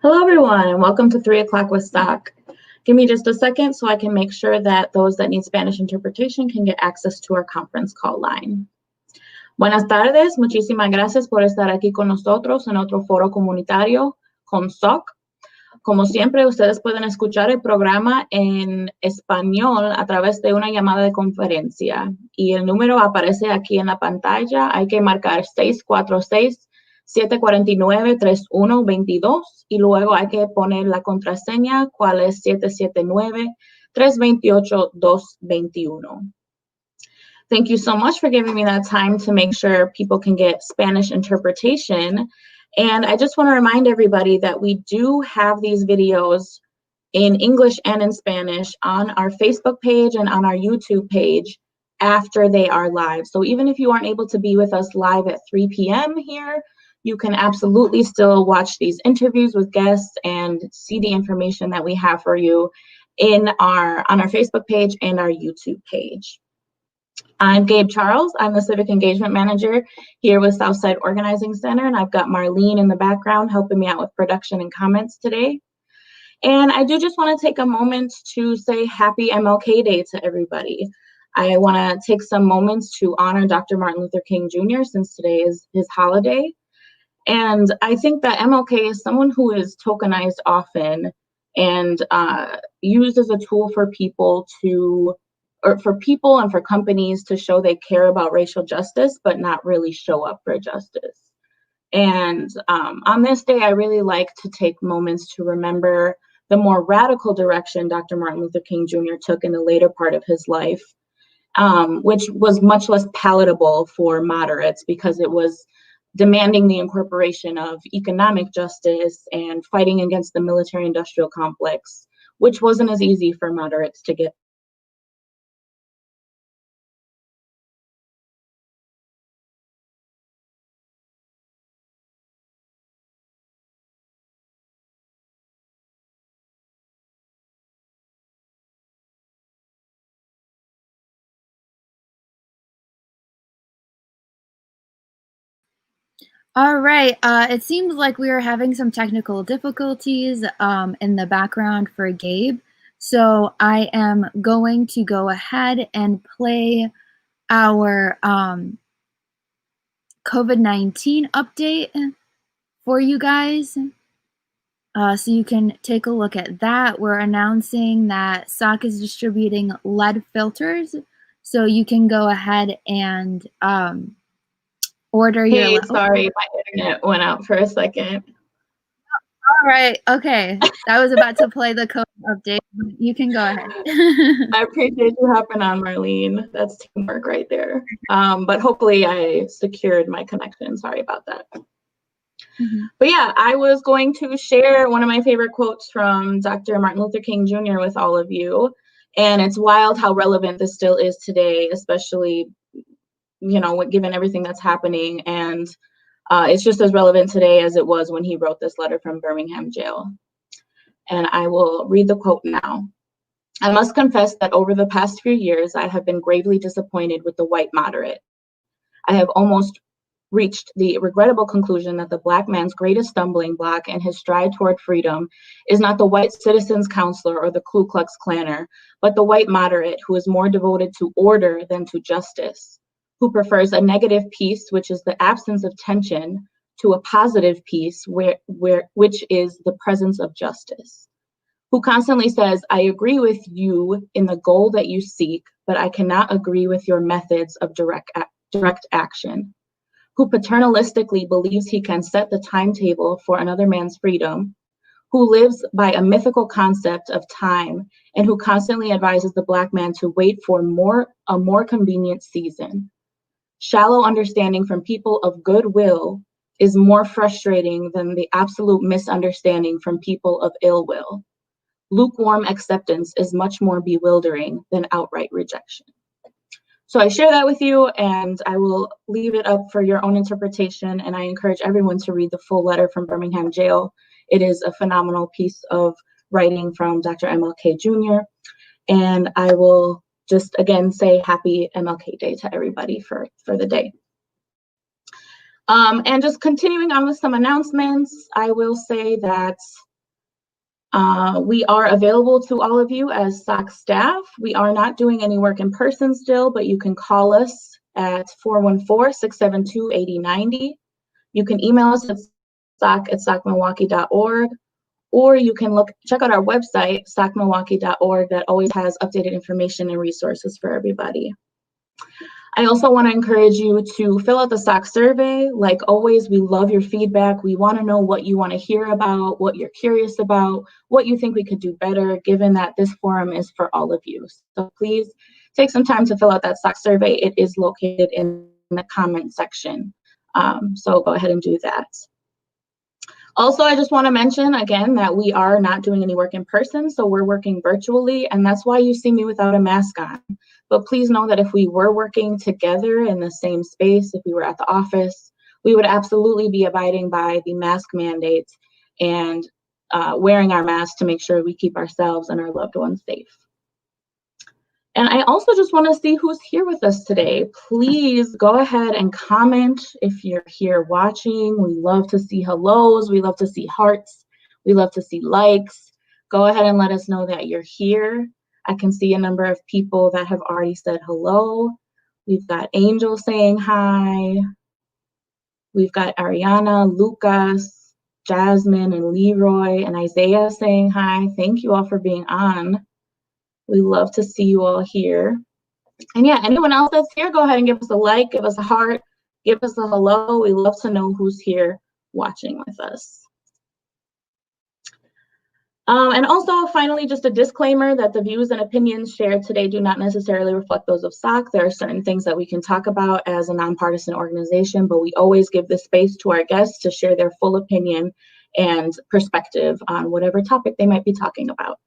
Hello, everyone, and welcome to 3 o'clock with SOC. Give me just a second so I can make sure that those that need Spanish interpretation can get access to our conference call line. Buenas tardes, muchísimas gracias por estar aquí con nosotros en otro foro comunitario con SOC. Como siempre, ustedes pueden escuchar el programa en español a través de una llamada de conferencia y el número aparece aquí en la pantalla. Hay que marcar 646-749-3122 y luego hay que poner la contraseña, cual es 779-328-221. Thank you so much for giving me that time to make sure people can get Spanish interpretation. And I just want to remind everybody that we do have these videos in English and in Spanish on our Facebook page and on our YouTube page after they are live. So even if you aren't able to be with us live at 3 p.m. here, you can absolutely still watch these interviews with guests and see the information that we have for you on our Facebook page and our YouTube page. I'm Gabe Charles. I'm the Civic Engagement Manager here with Southside Organizing Center, and I've got Marlene in the background helping me out with production and comments today. And I do just want to take a moment to say happy MLK Day to everybody. I want to take some moments to honor Dr. Martin Luther King Jr. since today is his holiday. And I think that MLK is someone who is tokenized often and used as a tool for people and for companies to show they care about racial justice, but not really show up for justice. And on this day, I really like to take moments to remember the more radical direction Dr. Martin Luther King Jr. took in the later part of his life, which was much less palatable for moderates because it was demanding the incorporation of economic justice and fighting against the military-industrial complex, which wasn't as easy for moderates to get. All right, it seems like we are having some technical difficulties in the background for Gabe. So I am going to go ahead and play our COVID-19 update for you guys. So you can take a look at that. We're announcing that SOC is distributing lead filters. So you can go ahead and order your. Sorry, my internet went out for a second. All right, okay. I was about to play the code update. You can go ahead. I appreciate you hopping on, Marlene. That's teamwork right there. But hopefully I secured my connection. Sorry about that. But yeah, I was going to share one of my favorite quotes from Dr. Martin Luther King Jr. with all of you. And it's wild how relevant this still is today, especially given everything that's happening. And it's just as relevant today as it was when he wrote this letter from Birmingham jail. And I will read the quote now. I must confess that over the past few years, I have been gravely disappointed with the white moderate. I have almost reached the regrettable conclusion that the Black man's greatest stumbling block in his stride toward freedom is not the white citizens counselor or the Ku Klux Klanner, but the white moderate who is more devoted to order than to justice, who prefers a negative peace, which is the absence of tension, to a positive peace, which is the presence of justice, who constantly says, I agree with you in the goal that you seek, but I cannot agree with your methods of direct action, who paternalistically believes he can set the timetable for another man's freedom, who lives by a mythical concept of time, and who constantly advises the Black man to wait for a more convenient season. Shallow understanding from people of goodwill is more frustrating than the absolute misunderstanding from people of ill will. Lukewarm acceptance is much more bewildering than outright rejection. So I share that with you, and I will leave it up for your own interpretation, and I encourage everyone to read the full letter from Birmingham jail. It is a phenomenal piece of writing from Dr. MLK Jr., and I will just again say happy MLK Day to everybody for the day. And just continuing on with some announcements, I will say that We are available to all of you as SOC staff. We are not doing any work in person still, but you can call us at 414-672-8090. You can email us at soc@socmilwaukee.org, or you can check out our website, socmilwaukee.org, that always has updated information and resources for everybody. I also want to encourage you to fill out the SOC survey. Like always, we love your feedback. We want to know what you want to hear about, what you're curious about, what you think we could do better, given that this forum is for all of you. So please take some time to fill out that SOC survey. It is located in the comment section. So go ahead and do that. Also, I just want to mention again that we are not doing any work in person, so we're working virtually, and that's why you see me without a mask on. But please know that if we were working together in the same space, if we were at the office, we would absolutely be abiding by the mask mandates and wearing our masks to make sure we keep ourselves and our loved ones safe. And I also just want to see who's here with us today. Please go ahead and comment if you're here watching. We love to see hellos. We love to see hearts. We love to see likes. Go ahead and let us know that you're here. I can see a number of people that have already said hello. We've got Angel saying hi. We've got Ariana, Lucas, Jasmine, and Leroy, and Isaiah saying hi. Thank you all for being on. We love to see you all here. And yeah, anyone else that's here, go ahead and give us a like, give us a heart, give us a hello. We love to know who's here watching with us. And also, finally, just a disclaimer that the views and opinions shared today do not necessarily reflect those of SOC. There are certain things that we can talk about as a nonpartisan organization, but we always give the space to our guests to share their full opinion and perspective on whatever topic they might be talking about.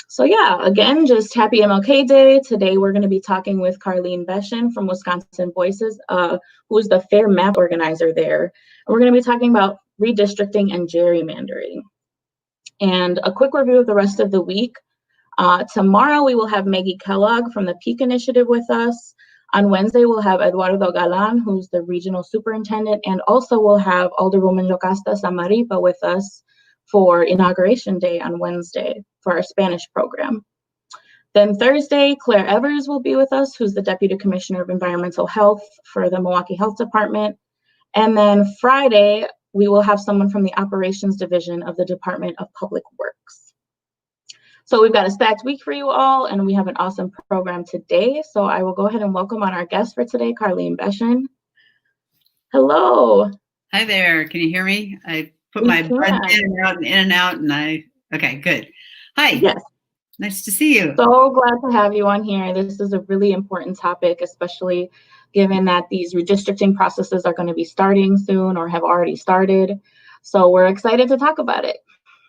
So yeah, again, just happy MLK Day. Today we're going to be talking with Carlene Bechen from Wisconsin Voices, who is the fair map organizer there. And we're going to be talking about redistricting and gerrymandering. And a quick review of the rest of the week. Tomorrow we will have Maggie Kellogg from the Peak Initiative with us. On Wednesday we'll have Eduardo Galan, who's the regional superintendent, and also we'll have Alderwoman Yocasta Samaripa with us for Inauguration Day on Wednesday for our Spanish program. Then Thursday, Claire Evers will be with us, who's the Deputy Commissioner of Environmental Health for the Milwaukee Health Department. And then Friday, we will have someone from the Operations Division of the Department of Public Works. So we've got a stacked week for you all, and we have an awesome program today. So I will go ahead and welcome on our guest for today, Carlene Bechen. Hello. Hi there. Can you hear me? I put my breath in and out, okay, good. Hi. Yes. Nice to see you. So glad to have you on here. This is a really important topic, especially given that these redistricting processes are going to be starting soon or have already started. So we're excited to talk about it.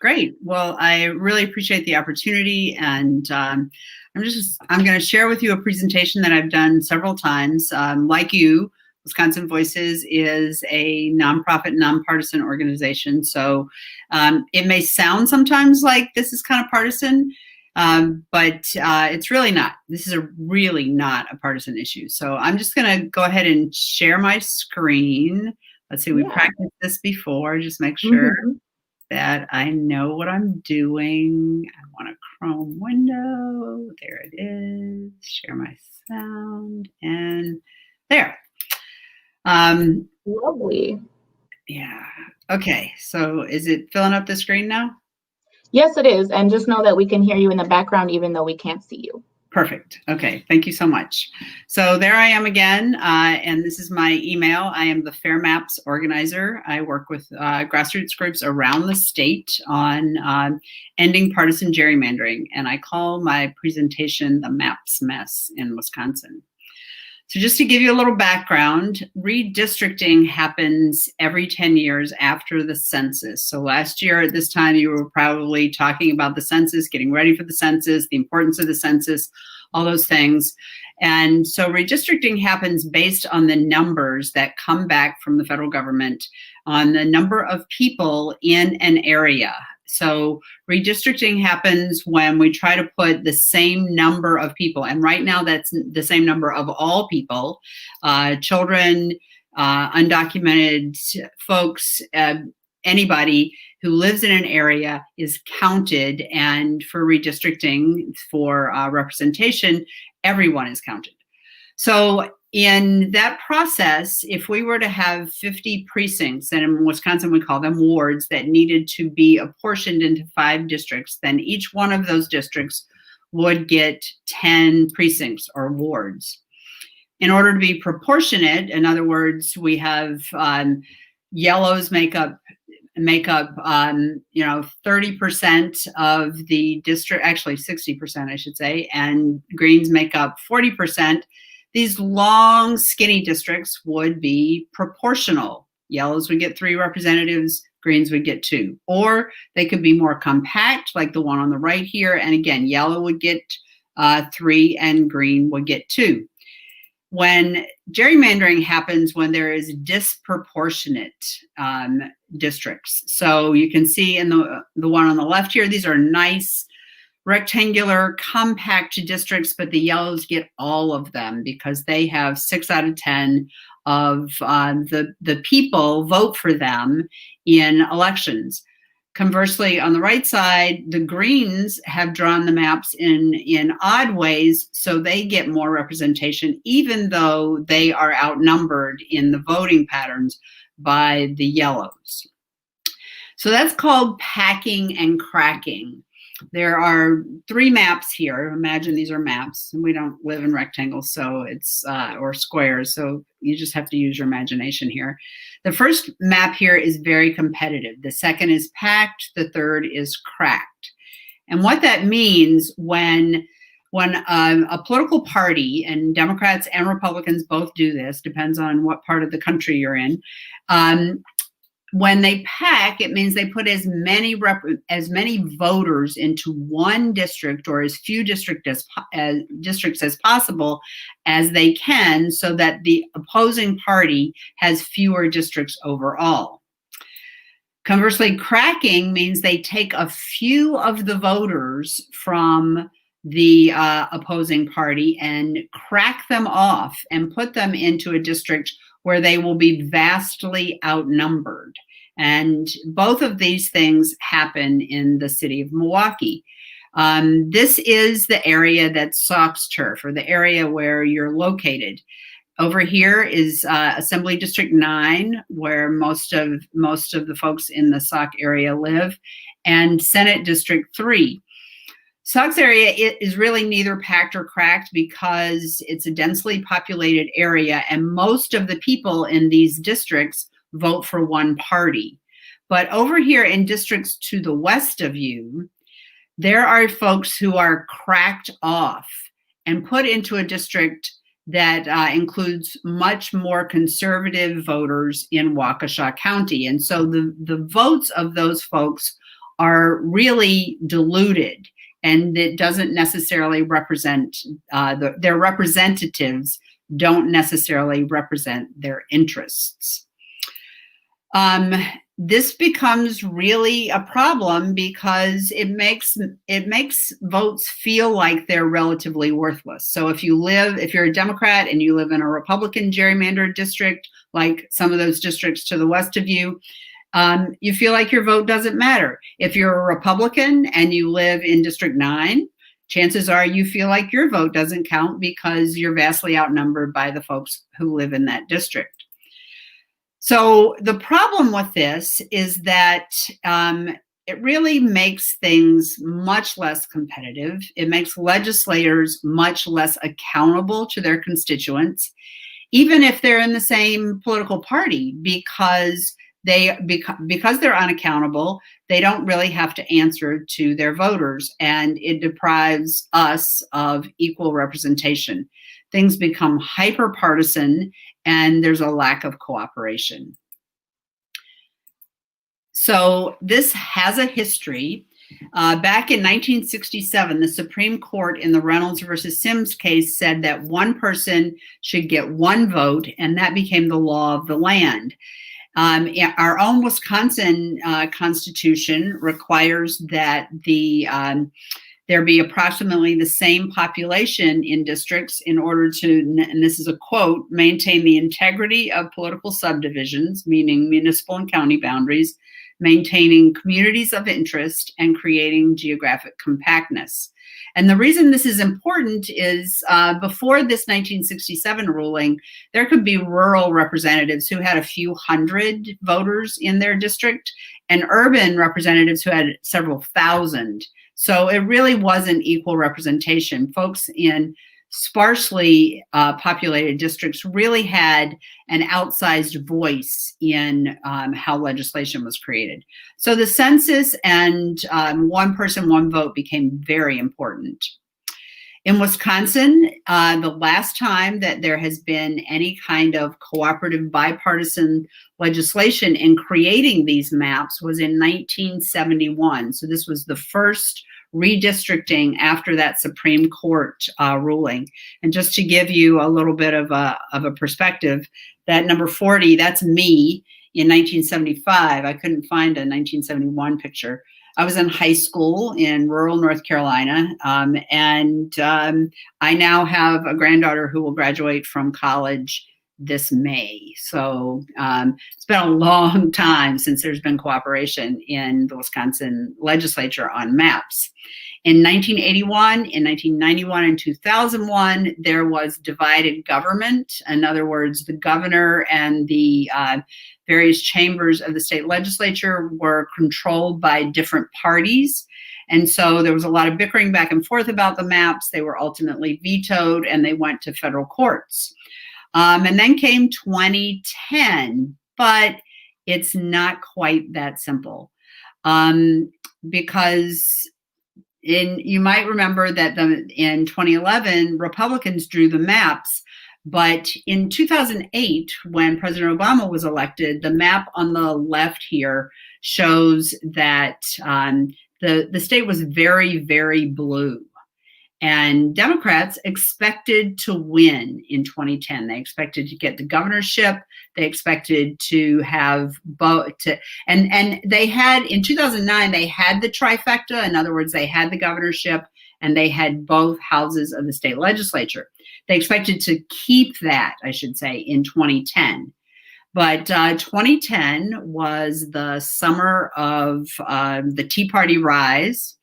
Great. Well, I really appreciate the opportunity, and I'm going to share with you a presentation that I've done several times. Like you, Wisconsin Voices is a nonprofit, nonpartisan organization. So it may sound sometimes like this is kind of partisan, but it's really not. This is really not a partisan issue. So I'm just going to go ahead and share my screen. Let's see, we practiced this before. Just make sure that I know what I'm doing. I want a Chrome window. There it is. Share my sound. And there. Lovely. Yeah. Okay. So is it filling up the screen now? Yes, it is. And just know that we can hear you in the background, even though we can't see you. Perfect. Okay. Thank you so much. So there I am again. And this is my email. I am the Fair Maps organizer. I work with grassroots groups around the state on ending partisan gerrymandering. And I call my presentation the Maps Mess in Wisconsin. So just to give you a little background, redistricting happens every 10 years after the census. So last year at this time, you were probably talking about the census, getting ready for the census, the importance of the census, all those things. And so redistricting happens based on the numbers that come back from the federal government on the number of people in an area. So redistricting happens when we try to put the same number of people, and right now that's the same number of all people, children, undocumented folks, anybody who lives in an area is counted, and for redistricting, for representation, everyone is counted. So in that process, if we were to have 50 precincts, and in Wisconsin we call them wards, that needed to be apportioned into 5 districts, then each one of those districts would get 10 precincts or wards. In order to be proportionate, in other words, we have yellows make up 30% of the district, actually 60% I should say, and greens make up 40%. These long, skinny districts would be proportional. Yellows would get 3 representatives, greens would get 2. Or they could be more compact, like the one on the right here. And again, yellow would get 3 and green would get 2. When gerrymandering happens when there is disproportionate districts. So you can see in the one on the left here, these are nice, rectangular, compact districts, but the yellows get all of them because they have 6 out of 10 of the people vote for them in elections. Conversely, on the right side, the greens have drawn the maps in odd ways, so they get more representation, even though they are outnumbered in the voting patterns by the yellows. So that's called packing and cracking. There are 3 maps here. Imagine these are maps. We don't live in rectangles, so it's or squares, so you just have to use your imagination here. The first map here is very competitive. The second is packed. The third is cracked. And what that means when a political party, and Democrats and Republicans both do this, depends on what part of the country you're in, when they pack, it means they put as many voters into one district, or as few districts as possible as they can, so that the opposing party has fewer districts overall. Conversely, cracking means they take a few of the voters from the opposing party and crack them off and put them into a district where they will be vastly outnumbered. And both of these things happen in the city of Milwaukee. This is the area that's SOC's turf, or the area where you're located. Over here is Assembly District 9, where most of the folks in the SOC area live, and Senate District 3. SOC's area is really neither packed or cracked because it's a densely populated area, and most of the people in these districts vote for one party. But over here in districts to the west of you, there are folks who are cracked off and put into a district that includes much more conservative voters in Waukesha County. And so the votes of those folks are really diluted, and it doesn't necessarily represent, their representatives don't necessarily represent their interests. This becomes really a problem because it makes votes feel like they're relatively worthless. So if you're a Democrat and you live in a Republican gerrymandered district, like some of those districts to the west of you, you feel like your vote doesn't matter. If you're a Republican and you live in District 9, chances are you feel like your vote doesn't count because you're vastly outnumbered by the folks who live in that district. So the problem with this is that it really makes things much less competitive. It makes legislators much less accountable to their constituents, even if they're in the same political party, because they're unaccountable. They don't really have to answer to their voters, and it deprives us of equal representation. Things become hyper-partisan, and there's a lack of cooperation. So this has a history. Back in 1967, the Supreme Court in the Reynolds versus Sims case said that one person should get one vote, and that became the law of the land. Our own Wisconsin Constitution requires that there be approximately the same population in districts in order to, and this is a quote, maintain the integrity of political subdivisions, meaning municipal and county boundaries, maintaining communities of interest, and creating geographic compactness. And the reason this is important is before this 1967 ruling, there could be rural representatives who had a few hundred voters in their district and urban representatives who had several thousand. So it really wasn't equal representation. Folks in sparsely populated districts really had an outsized voice in how legislation was created. So the census and one person, one vote became very important. In Wisconsin, the last time that there has been any kind of cooperative bipartisan legislation in creating these maps was in 1971. So this was the first redistricting after that Supreme Court ruling. And just to give you a little bit of a perspective, that number 40, that's me in 1975. I couldn't find a 1971 picture. I was in high school in rural North Carolina, and I now have a granddaughter who will graduate from college this May. So it's been a long time since there's been cooperation in the Wisconsin legislature on maps. In 1981, in 1991, and 2001, there was divided government. In other words, the governor and the various chambers of the state legislature were controlled by different parties. And so there was a lot of bickering back and forth about the maps. They were ultimately vetoed and they went to federal courts. And then came 2010, but it's not quite that simple. Because you might remember that in 2011, Republicans drew the maps. But in 2008, when President Obama was elected, the map on the left here shows that the state was very, very blue. And Democrats expected to win in 2010. They expected to get the governorship. They expected to have both. And they had, in 2009, they had the trifecta. In other words, they had the governorship and they had both houses of the state legislature. They expected to keep that, I should say, in 2010. But 2010 was the summer of the Tea Party rise.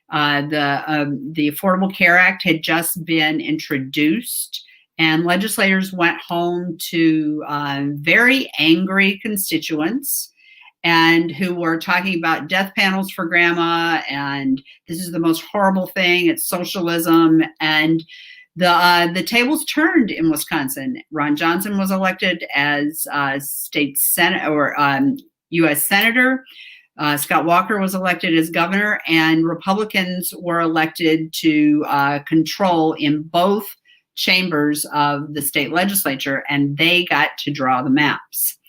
The Affordable Care Act had just been introduced, and legislators went home to very angry constituents and who were talking about death panels for grandma, and this is the most horrible thing, it's socialism. And the tables turned in Wisconsin. Ron Johnson was elected as state senate or U.S. senator. Scott Walker was elected as governor, and Republicans were elected to control in both chambers of the state legislature, and they got to draw the maps.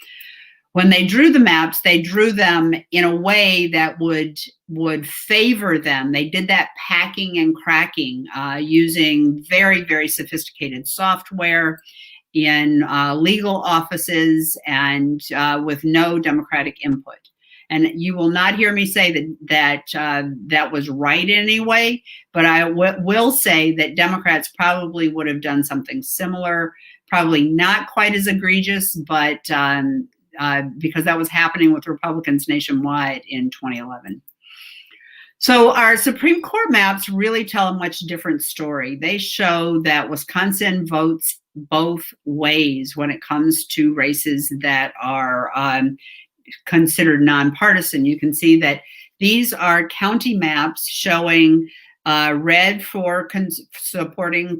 When they drew the maps, they drew them in a way that would favor them. They did that packing and cracking using very, very sophisticated software in legal offices and with no Democratic input. And you will not hear me say that was right in any way, but I will say that Democrats probably would have done something similar, probably not quite as egregious, but because that was happening with Republicans nationwide in 2011. So our Supreme Court maps really tell a much different story. They show that Wisconsin votes both ways when it comes to races that are considered nonpartisan. You can see that these are county maps showing red for supporting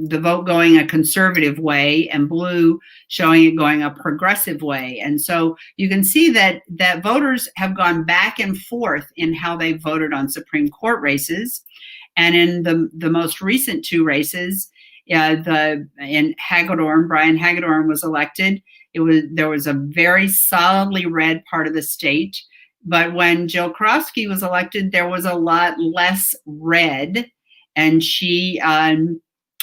the vote going a conservative way, and blue showing it going a progressive way. And so you can see that voters have gone back and forth in how they voted on Supreme Court races. And in the most recent two races, in Hagedorn, Brian Hagedorn was elected. There was a very solidly red part of the state. But when Jill Karofsky was elected, there was a lot less red, and she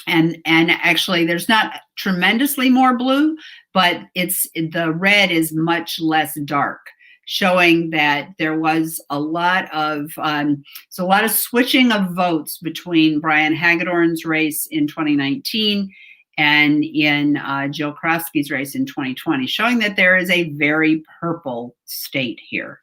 and actually there's not tremendously more blue, but the red is much less dark, showing that there was a lot of switching of votes between Brian Hagedorn's race in 2019 and in Jill Karofsky's race in 2020, showing that there is a very purple state here.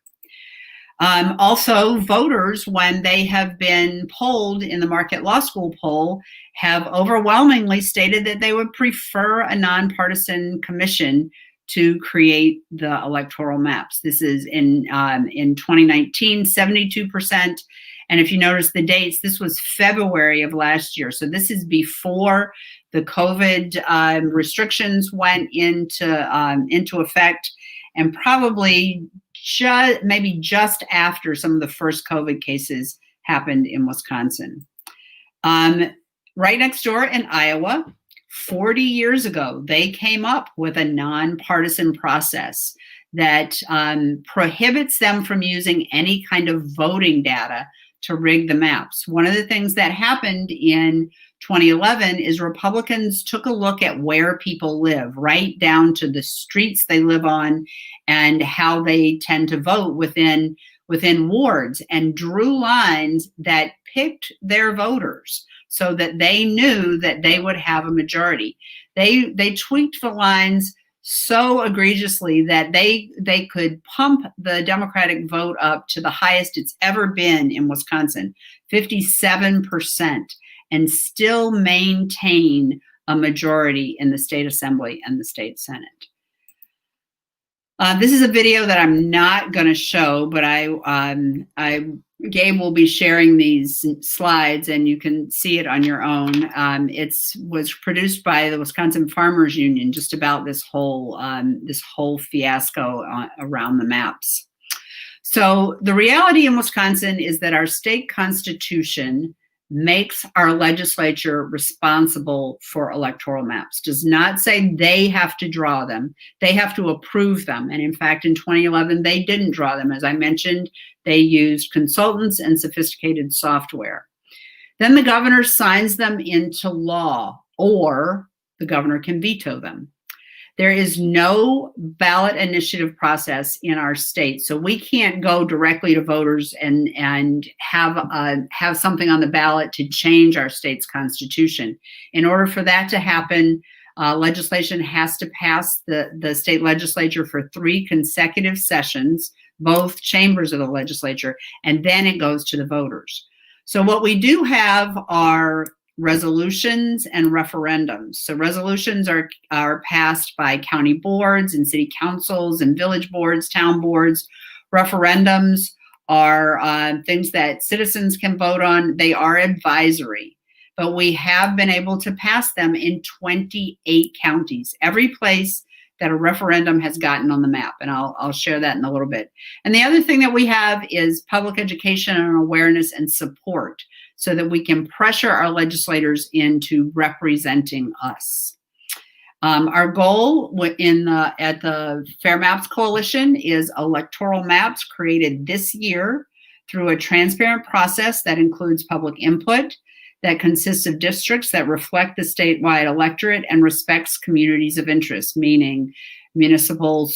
Also, voters, when they have been polled in the Marquette Law School poll, have overwhelmingly stated that they would prefer a nonpartisan commission to create the electoral maps. This is in 2019, 72%. And if you notice the dates, this was February of last year. So this is before the COVID restrictions went into effect, and probably maybe just after some of the first COVID cases happened in Wisconsin. Right next door in Iowa, 40 years ago, they came up with a nonpartisan process that prohibits them from using any kind of voting data to rig the maps. One of the things that happened in 2011 is Republicans took a look at where people live, right down to the streets they live on and how they tend to vote within wards, and drew lines that picked their voters so that they knew that they would have a majority. They tweaked the lines so egregiously that they could pump the Democratic vote up to the highest it's ever been in Wisconsin, 57%, and still maintain a majority in the state assembly and the state senate. This is a video that I'm not going to show, but Gabe will be sharing these slides, and you can see it on your own. It was produced by the Wisconsin Farmers Union, just about this whole fiasco around the maps. So the reality in Wisconsin is that our state constitution makes our legislature responsible for electoral maps. Does not say they have to draw them. They have to approve them. And in fact, in 2011, they didn't draw them. As I mentioned, they used consultants and sophisticated software. Then the governor signs them into law, or the governor can veto them. There is no ballot initiative process in our state, so we can't go directly to voters and have something on the ballot to change our state's constitution. In order for that to happen, legislation has to pass the state legislature for 3 consecutive sessions, both chambers of the legislature, and then it goes to the voters. So what we do have are resolutions and referendums. So resolutions are passed by county boards and city councils and village boards, town boards. Referendums are things that citizens can vote on. They are advisory, but we have been able to pass them in 28 counties, every place that a referendum has gotten on the map. And I'll share that in a little bit. And the other thing that we have is public education and awareness and support, so that we can pressure our legislators into representing us. Our goal at the Fair Maps Coalition is electoral maps created this year through a transparent process that includes public input, that consists of districts that reflect the statewide electorate and respects communities of interest, meaning municipal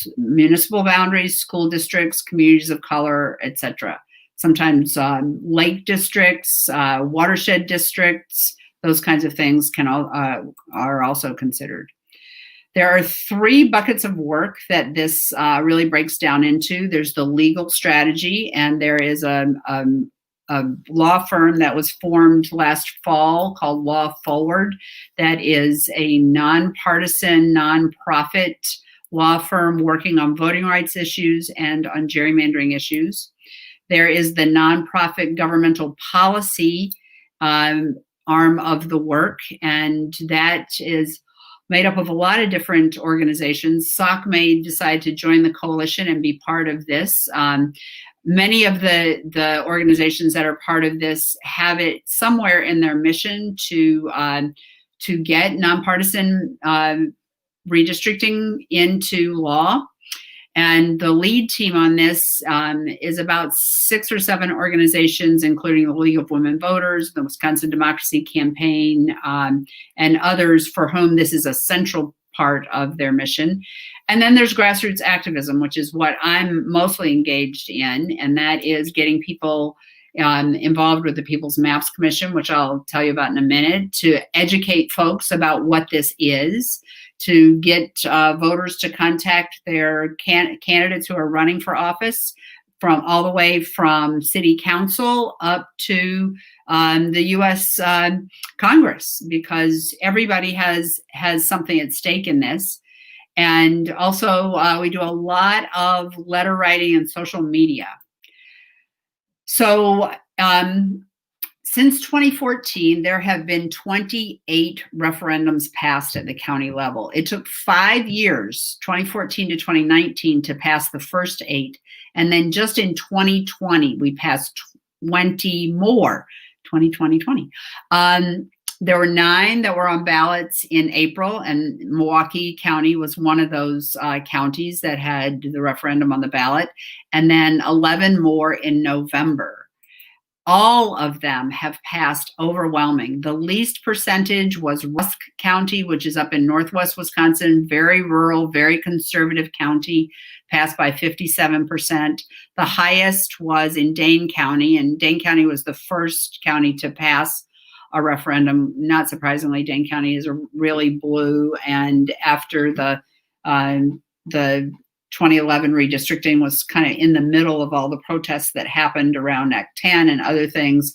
boundaries, school districts, communities of color, etc. Sometimes lake districts, watershed districts, those kinds of things are also considered. There are 3 buckets of work that this really breaks down into. There's the legal strategy, and there is a law firm that was formed last fall called Law Forward, that is a nonpartisan, nonprofit law firm working on voting rights issues and on gerrymandering issues. There is the nonprofit governmental policy arm of the work, and that is made up of a lot of different organizations. SOC may decide to join the coalition and be part of this. Many of the organizations that are part of this have it somewhere in their mission to get nonpartisan redistricting into law. And the lead team on this is about 6 or 7 organizations, including the League of Women Voters, the Wisconsin Democracy Campaign, and others for whom this is a central part of their mission. And then there's grassroots activism, which is what I'm mostly engaged in, and that is getting people involved with the People's Maps Commission, which I'll tell you about in a minute, to educate folks about what this is, to get voters to contact their candidates who are running for office, from all the way from city council up to the U.S. Congress, because everybody has something at stake in this. And also, we do a lot of letter writing and social media. So since 2014, there have been 28 referendums passed at the county level. It took 5 years, 2014 to 2019, to pass the first 8. And then just in 2020, we passed 20 more, 2020. There were 9 that were on ballots in April, and Milwaukee County was one of those counties that had the referendum on the ballot, and then 11 more in November. All of them have passed overwhelming. The least percentage was Rusk County, which is up in northwest Wisconsin, very rural, very conservative county, passed by 57%. The highest was in Dane County, and Dane County was the first county to pass a referendum. Not surprisingly, Dane County is really blue, and after the 2011 redistricting was kind of in the middle of all the protests that happened around Act 10 and other things.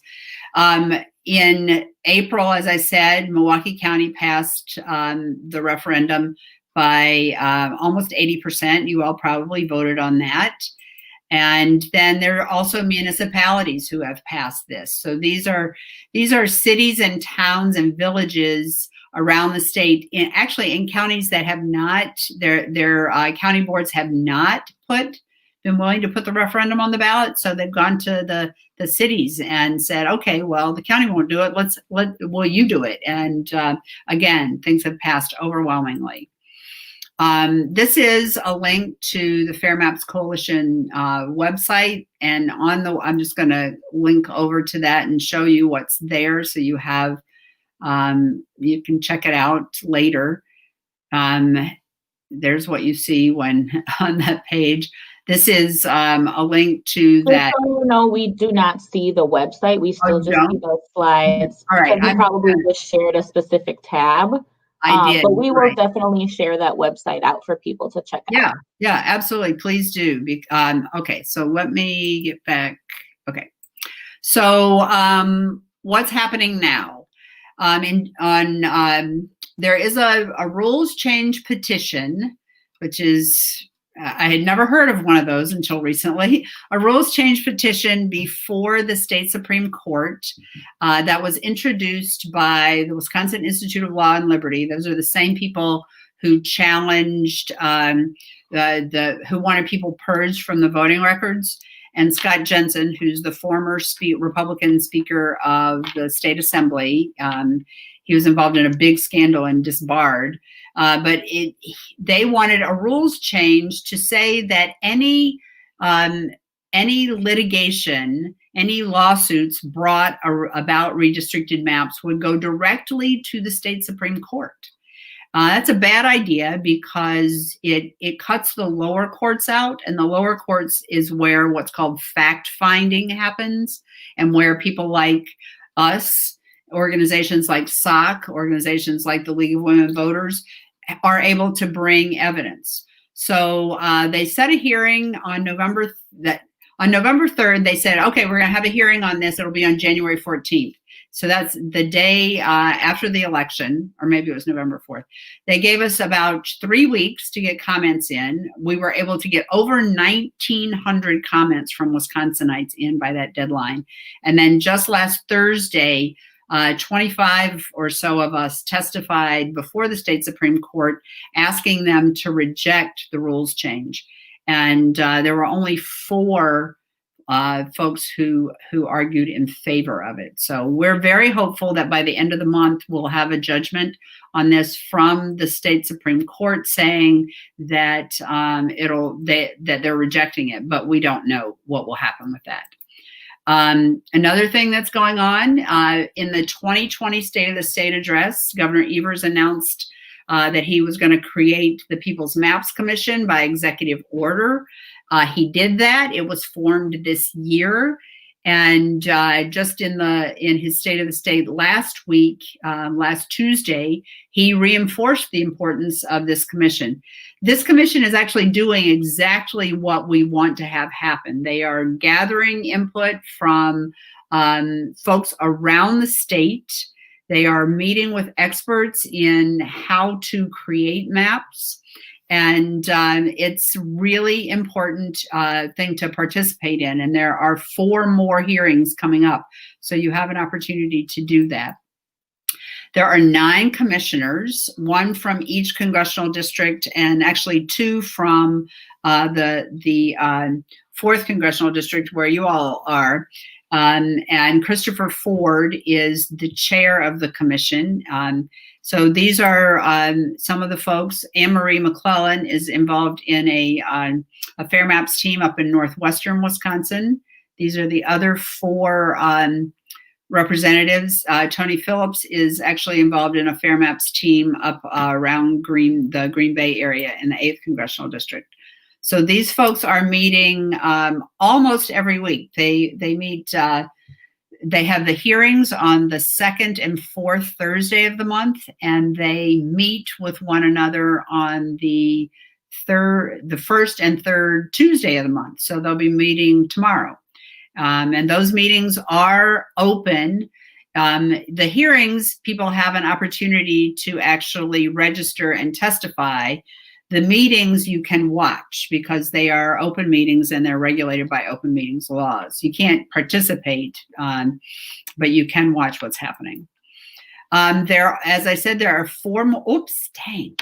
In April, as I said, Milwaukee County passed the referendum by almost 80%. You all probably voted on that. And then there are also municipalities who have passed this. So these are cities and towns and villages around the state, actually in counties that have not, their county boards have not been willing to put the referendum on the ballot. So they've gone to the cities and said, okay, well, the county won't do it. Will you do it? And again, things have passed overwhelmingly. This is a link to the Fair Maps Coalition website, and I'm just going to link over to that and show you what's there, so you have you can check it out later. There's what you see when on that page. This is a link to that. No, we do not see the website. We still just see those slides. All right, you probably just shared a specific tab. I did, but we will definitely share that website out for people to check out. Yeah, absolutely. Please do. Okay, so let me get back. Okay, so what's happening now? There is a rules change petition, which is, I had never heard of one of those until recently, a rules change petition before the state Supreme Court that was introduced by the Wisconsin Institute of Law and Liberty. Those are the same people who challenged, who wanted people purged from the voting records. And Scott Jensen, who's the former Republican Speaker of the State Assembly, he was involved in a big scandal and disbarred. But they wanted a rules change to say that any litigation, any lawsuits brought about redistricted maps would go directly to the state Supreme Court. That's a bad idea because it cuts the lower courts out, and the lower courts is where what's called fact finding happens, and where people like us, organizations like SOC, organizations like the League of Women Voters, are able to bring evidence. So they set a hearing on November 3rd. They said, okay, we're going to have a hearing on this. It'll be on January 14th. So that's the day after the election, or maybe it was November 4th. They gave us about 3 weeks to get comments in. We were able to get over 1,900 comments from Wisconsinites in by that deadline. And then just last Thursday, 25 or so of us testified before the state Supreme Court, asking them to reject the rules change. And there were only 4 folks who argued in favor of it. So we're very hopeful that by the end of the month, we'll have a judgment on this from the state Supreme Court saying that that they're rejecting it, but we don't know what will happen with that. Another thing that's going on in the 2020 State of the State address, Governor Evers announced that he was going to create the People's Maps Commission by executive order. He did that. It was formed this year. And just in his State of the State last week, last Tuesday, he reinforced the importance of this commission. This commission is actually doing exactly what we want to have happen. They are gathering input from folks around the state. They are meeting with experts in how to create maps. And it's really important thing to participate in. And there are 4 more hearings coming up. So you have an opportunity to do that. There are 9 commissioners, 1 from each congressional district, and actually 2 from the 4th congressional district where you all are. And Christopher Ford is the chair of the commission. So these are some of the folks. Anne Marie McClellan is involved in a Fair Maps team up in northwestern Wisconsin. These are the other 4 representatives. Tony Phillips is actually involved in a Fair Maps team up around the Green Bay area in the 8th congressional district. So these folks are meeting almost every week. They meet. They have the hearings on the 2nd and 4th Thursday of the month, and they meet with one another on the 1st and 3rd Tuesday of the month. So they'll be meeting tomorrow. And those meetings are open. The hearings, people have an opportunity to actually register and testify. The meetings you can watch because they are open meetings and they're regulated by open meetings laws. You can't participate, but you can watch what's happening. As I said, there are 4 more. Oops, dang.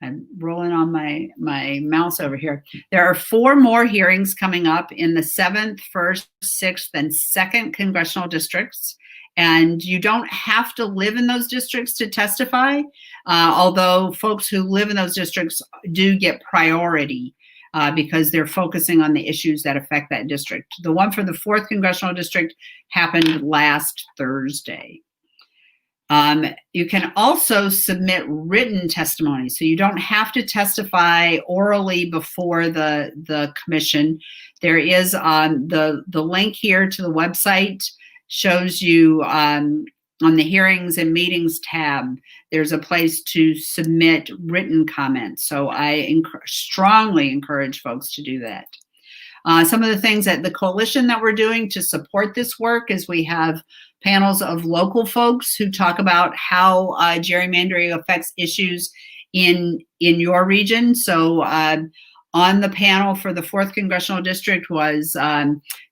I'm rolling on my mouse over here. There are 4 more hearings coming up in the 7th, 1st, 6th, and 2nd congressional districts. And you don't have to live in those districts to testify, although folks who live in those districts do get priority because they're focusing on the issues that affect that district. The one for the 4th congressional district happened last Thursday. You can also submit written testimony, so you don't have to testify orally before the commission. There is the link here to the website shows you on the hearings and meetings tab, there's a place to submit written comments. So I strongly encourage folks to do that. Some of the things that the coalition that we're doing to support this work is we have panels of local folks who talk about how gerrymandering affects issues in your region. So on the panel for the 4th congressional district was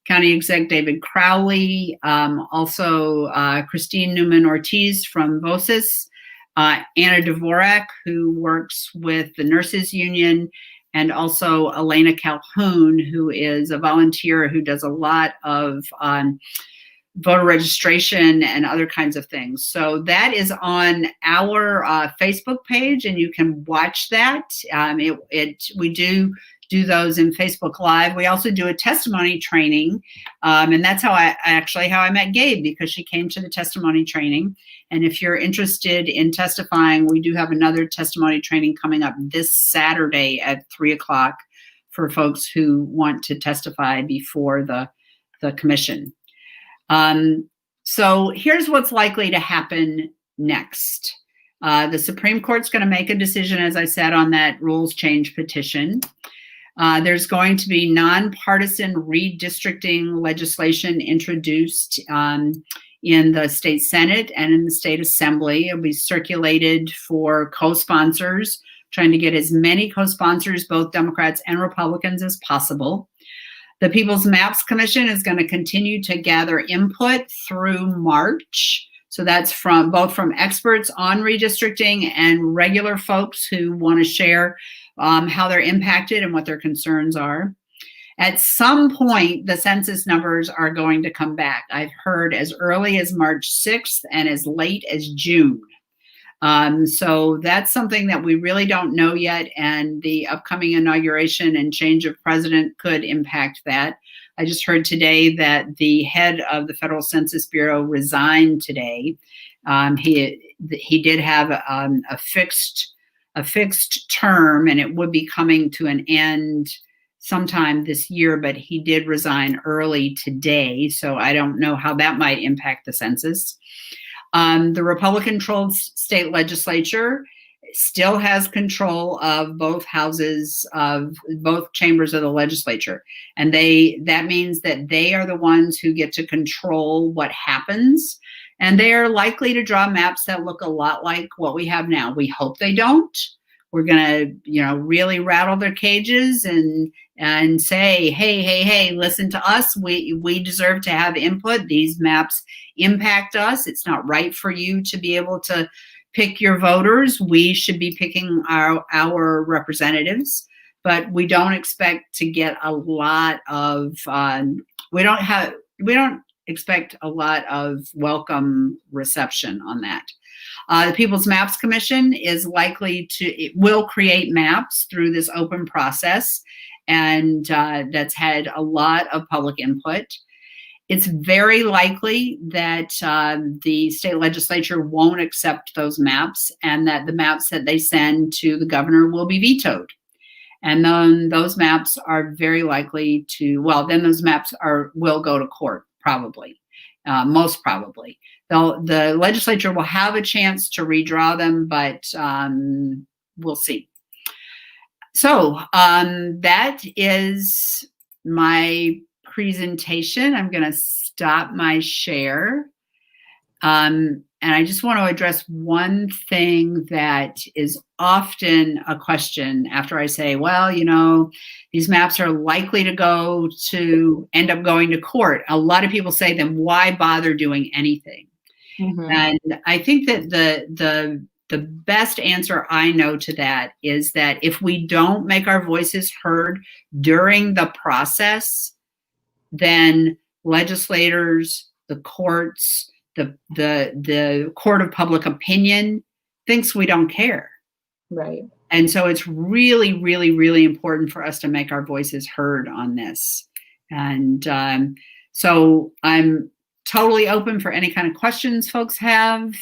County Exec David Crowley, also Christine Newman-Ortiz from VOCIS, Anna Dvorak, who works with the Nurses Union, and also Elena Calhoun, who is a volunteer who does a lot of voter registration and other kinds of things. So that is on our Facebook page, and you can watch that. We do those in Facebook Live. We also do a testimony training, and that's how I met Gabe, because she came to the testimony training. And if you're interested in testifying, we do have another testimony training coming up this Saturday at 3:00 for folks who want to testify before the commission. So here's what's likely to happen next. The Supreme Court's going to make a decision, as I said, on that rules change petition. There's going to be nonpartisan redistricting legislation introduced in the state Senate and in the state Assembly. It'll be circulated for co-sponsors, trying to get as many co-sponsors, both Democrats and Republicans, as possible. The People's Maps Commission is going to continue to gather input through March. So that's both from experts on redistricting and regular folks who want to share how they're impacted and what their concerns are. At some point, the census numbers are going to come back. I've heard as early as March 6th and as late as June. So that's something that we really don't know yet, and the upcoming inauguration and change of president could impact that. I just heard today that the head of the Federal Census Bureau resigned today. He did have a fixed term, and it would be coming to an end sometime this year, but he did resign early today, so I don't know how that might impact the census. The Republican-controlled state legislature still has control of both houses of both chambers of the legislature, and that means that they are the ones who get to control what happens, and they are likely to draw maps that look a lot like what we have now. We hope they don't. We're gonna, really rattle their cages and say, hey, listen to us. We deserve to have input. These maps impact us. It's not right for you to be able to pick your voters. We should be picking our representatives, but we don't expect to get a lot of, we don't expect a lot of welcome reception on that. The People's Maps Commission is likely it will create maps through this open process, and that's had a lot of public input. It's very likely that the state legislature won't accept those maps, and that the maps that they send to the governor will be vetoed. And then those maps are very likely to, those maps will go to court, probably, most probably. The legislature will have a chance to redraw them, but we'll see. So that is my presentation. I'm going to stop my share. And I just want to address one thing that is often a question after I say, these maps are likely to end up going to court. A lot of people say, then why bother doing anything? Mm-hmm. And I think that the best answer I know to that is that if we don't make our voices heard during the process, then legislators, the courts, the court of public opinion thinks we don't care. Right. And so it's really, really, really important for us to make our voices heard on this. And so I'm totally open for any kind of questions folks have.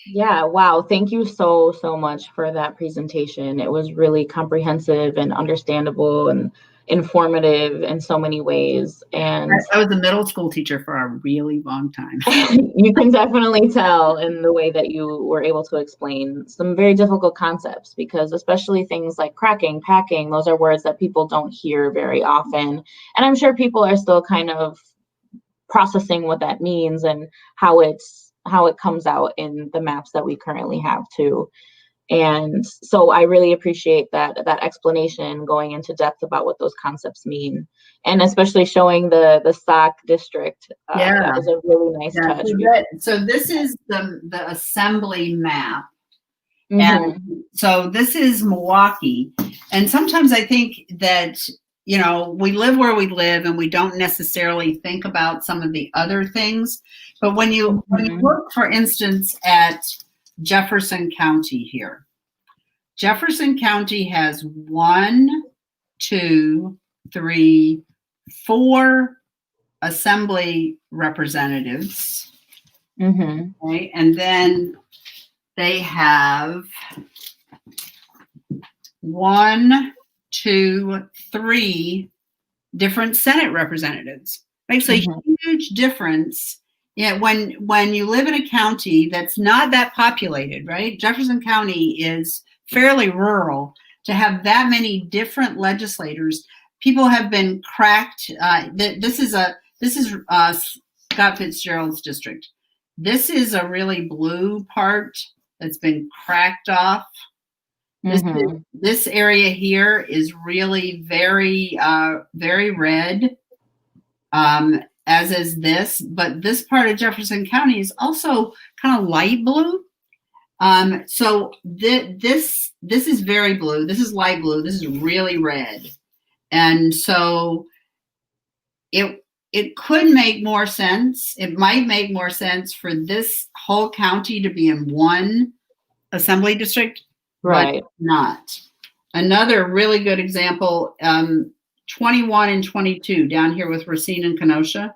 Yeah, wow. Thank you so much for that presentation. It was really comprehensive and understandable and informative in so many ways. And I was a middle school teacher for a really long time. You can definitely tell in the way that you were able to explain some very difficult concepts, because especially things like cracking, packing, those are words that people don't hear very often. And I'm sure people are still kind of processing what that means and how it comes out in the maps that we currently have too. And so I really appreciate that explanation, going into depth about what those concepts mean, and especially showing the SOC district. That was a really nice touch. So this is the assembly map. Mm-hmm. And so this is Milwaukee. And sometimes I think that, we live where we live and we don't necessarily think about some of the other things. But when you look, for instance, at Jefferson County here, Jefferson County has 1, 2, 3, 4 assembly representatives. Mm-hmm. Okay, and then they have 1, 2, 3 different Senate representatives. Makes a huge difference. Yeah, when you live in a county that's not that populated, right? Jefferson County is fairly rural. To have that many different legislators, people have been cracked. This is Scott Fitzgerald's district. This is a really blue part that's been cracked off. This area here is really very, very red. As is this, but this part of Jefferson County is also kind of light blue. So this is very blue. This is light blue. This is really red. And so it could make more sense. It might make more sense for this whole county to be in one assembly district, right? But not. Another really good example, 21 and 22 down here with Racine and Kenosha.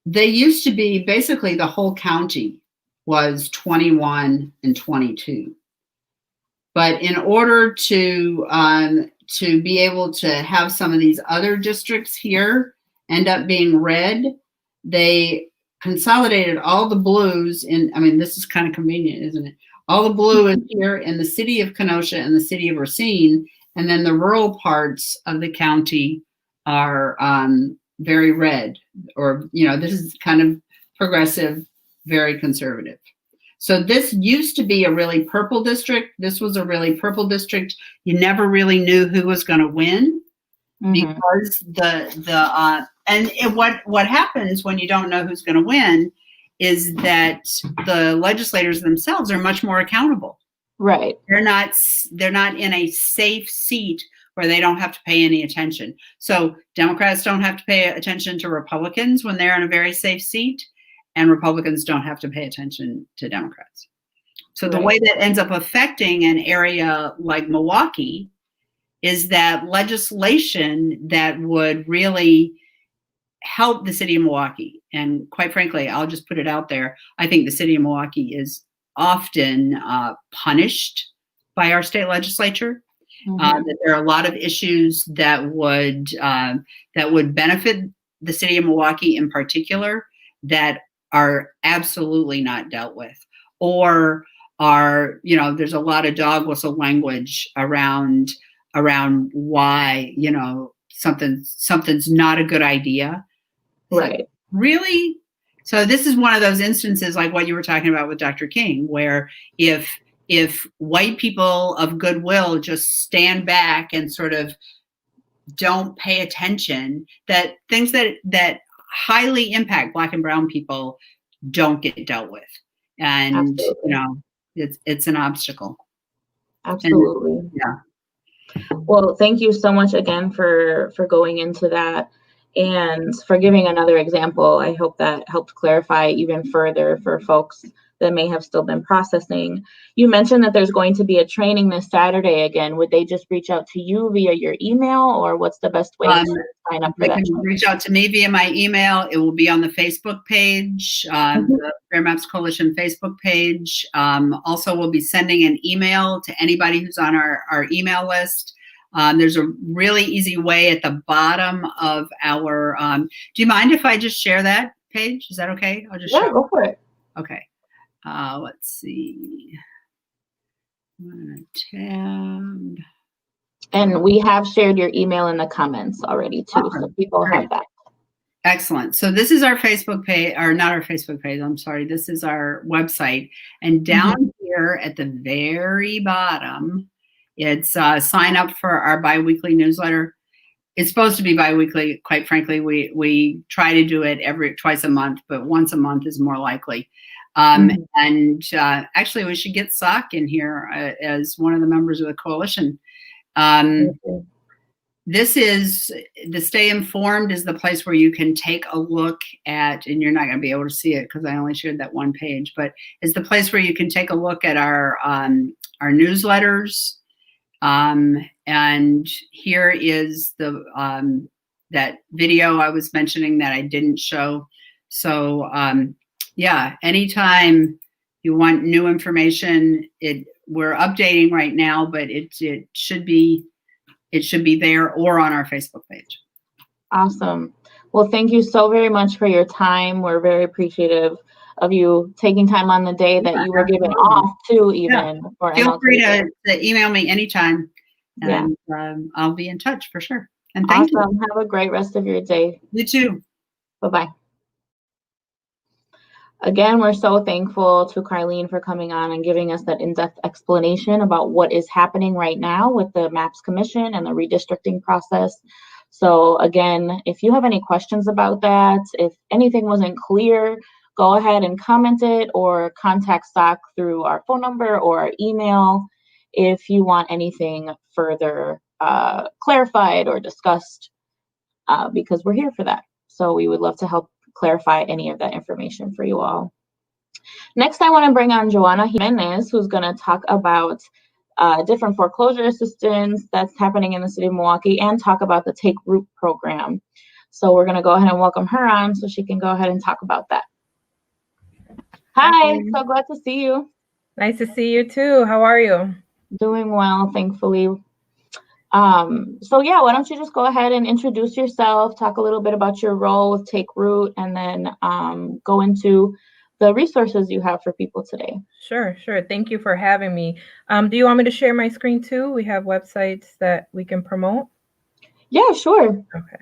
They used to be basically the whole county was 21 and 22. But in order to to be able to have some of these other districts here end up being red, they consolidated all the blues in, I mean, this is kind of convenient, isn't it? All the blue is here in the city of Kenosha and the city of Racine, and then the rural parts of the county are very red, or, you know, this is kind of progressive, very conservative. So this used to be a really purple district. This was a really purple district. You never really knew who was going to win because what happens when you don't know who's going to win is that the legislators themselves are much more accountable. Right. They're not in a safe seat where they don't have to pay any attention. So Democrats don't have to pay attention to Republicans when they're in a very safe seat, and Republicans don't have to pay attention to Democrats. So the way that ends up affecting an area like Milwaukee is that legislation that would really help the city of Milwaukee, and quite frankly, I'll just put it out there, I think the city of Milwaukee is often punished by our state legislature. That there are a lot of issues that would benefit the city of Milwaukee in particular that are absolutely not dealt with, or are, you know, there's a lot of dog whistle language around why, you know, something's not a good idea. Right. So, really? So this is one of those instances like what you were talking about with Dr. King, where if white people of goodwill just stand back and sort of don't pay attention, that things that highly impact Black and brown people don't get dealt with. And, Absolutely. you know, it's an obstacle. Absolutely. And, yeah. Well, thank you so much again for going into that and for giving another example. I hope that helped clarify even further for folks that may have still been processing. You mentioned that there's going to be a training this Saturday again. Would they just reach out to you via your email, or what's the best way to sign up for that? They can reach out to me via my email. It will be on the Facebook page, the Fair Maps Coalition Facebook page. Also, we'll be sending an email to anybody who's on our email list. There's a really easy way at the bottom of our, do you mind if I just share that page? Is that okay? I'll just share. Go for it. Okay. Let's see. Tab. And we have shared your email in the comments already too, so people have that. Excellent. So this is our Facebook page, or not our Facebook page, I'm sorry. This is our website. And down here at the very bottom, it's sign up for our biweekly newsletter. It's supposed to be biweekly. Quite frankly, we try to do it twice a month, but once a month is more likely. And actually, we should get SOC in here as one of the members of the coalition. This is the Stay Informed is the place where you can take a look at, and you're not going to be able to see it because I only shared that one page, but it's the place where you can take a look at our newsletters. And here is the that video I was mentioning that I didn't show. So yeah, anytime you want new information, we're updating right now, but it should be there or on our Facebook page. Awesome. Well, thank you so very much for your time. We're very appreciative of you taking time on the day that you were given off too, even. Yeah. Feel free to email me anytime, and I'll be in touch for sure. And thank you. Have a great rest of your day. You too. Bye-bye. Again, we're so thankful to Carlene for coming on and giving us that in-depth explanation about what is happening right now with the MAPS Commission and the redistricting process. So again, if you have any questions about that, if anything wasn't clear, go ahead and comment it or contact SOC through our phone number or our email if you want anything further clarified or discussed, because we're here for that. So we would love to help clarify any of that information for you all. Next, I want to bring on Johanna Jimenez, who's going to talk about different foreclosure assistance that's happening in the city of Milwaukee and talk about the Take Root program. So we're going to go ahead and welcome her on so she can go ahead and talk about that. Hi, so glad to see you. Nice to see you too. How are you? Doing well, thankfully. So yeah, why don't you just go ahead and introduce yourself, talk a little bit about your role with Take Root, and then go into the resources you have for people today. Sure. Thank you for having me. Do you want me to share my screen too? We have websites that we can promote. Yeah, sure. Okay.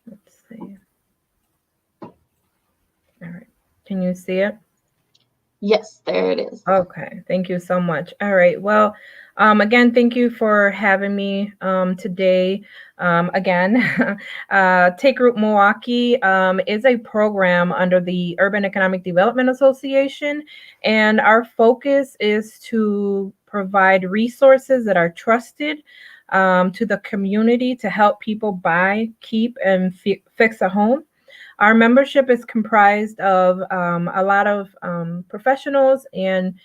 Let's see. All right. Can you see it? Yes, there it is. Okay, thank you so much. All right, well, again, thank you for having me today. Again, Take Root Milwaukee is a program under the Urban Economic Development Association, and our focus is to provide resources that are trusted to the community to help people buy, keep, and fix a home. Our membership is comprised of a lot of professionals, and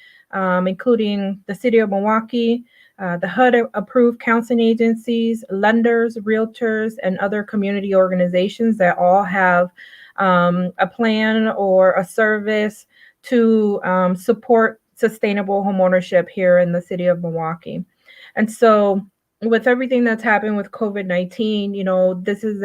including the City of Milwaukee, the HUD-approved counseling agencies, lenders, realtors, and other community organizations that all have a plan or a service to support sustainable homeownership here in the City of Milwaukee. And so with everything that's happened with COVID-19, this is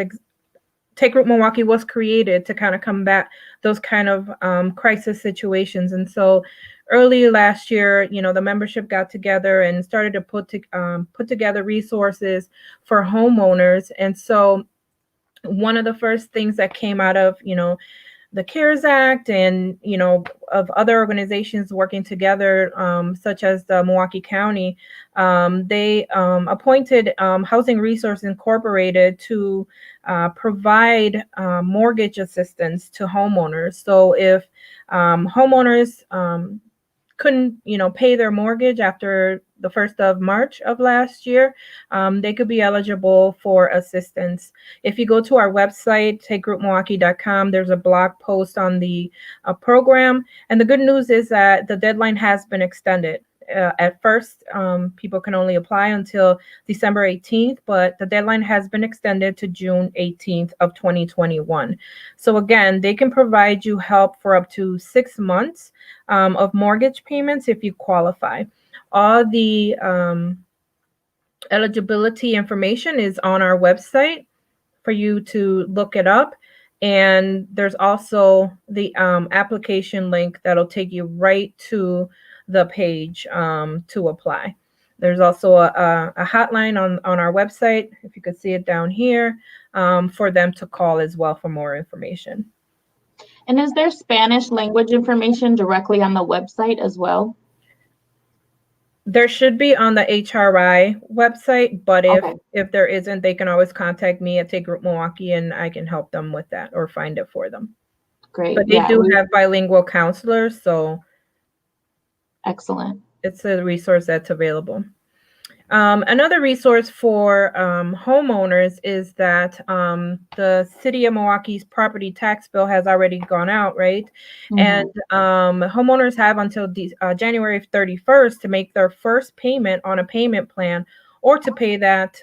Take Root Milwaukee was created to kind of combat those kind of crisis situations. And so early last year, the membership got together and started to put together resources for homeowners. And so one of the first things that came out of, the CARES Act and, of other organizations working together, such as the Milwaukee County, they appointed Housing Resource Incorporated to provide mortgage assistance to homeowners. So if homeowners couldn't, pay their mortgage after the 1st of March of last year, they could be eligible for assistance. If you go to our website, takerootmilwaukee.com, there's a blog post on the program. And the good news is that the deadline has been extended. At first, people can only apply until December 18th, but the deadline has been extended to June 18th of 2021. So again, they can provide you help for up to 6 months of mortgage payments if you qualify. All the eligibility information is on our website for you to look it up. And there's also the application link that'll take you right to the page to apply. There's also a hotline on our website, if you could see it down here, for them to call as well for more information. And is there Spanish language information directly on the website as well? There should be on the HRI website, but if there isn't, they can always contact me at Take Root Milwaukee and I can help them with that or find it for them. Great. But they do have bilingual counselors, so excellent. It's a resource that's available. Another resource for homeowners is that the City of Milwaukee's property tax bill has already gone out, right? Mm-hmm. And homeowners have until January 31st to make their first payment on a payment plan or to pay that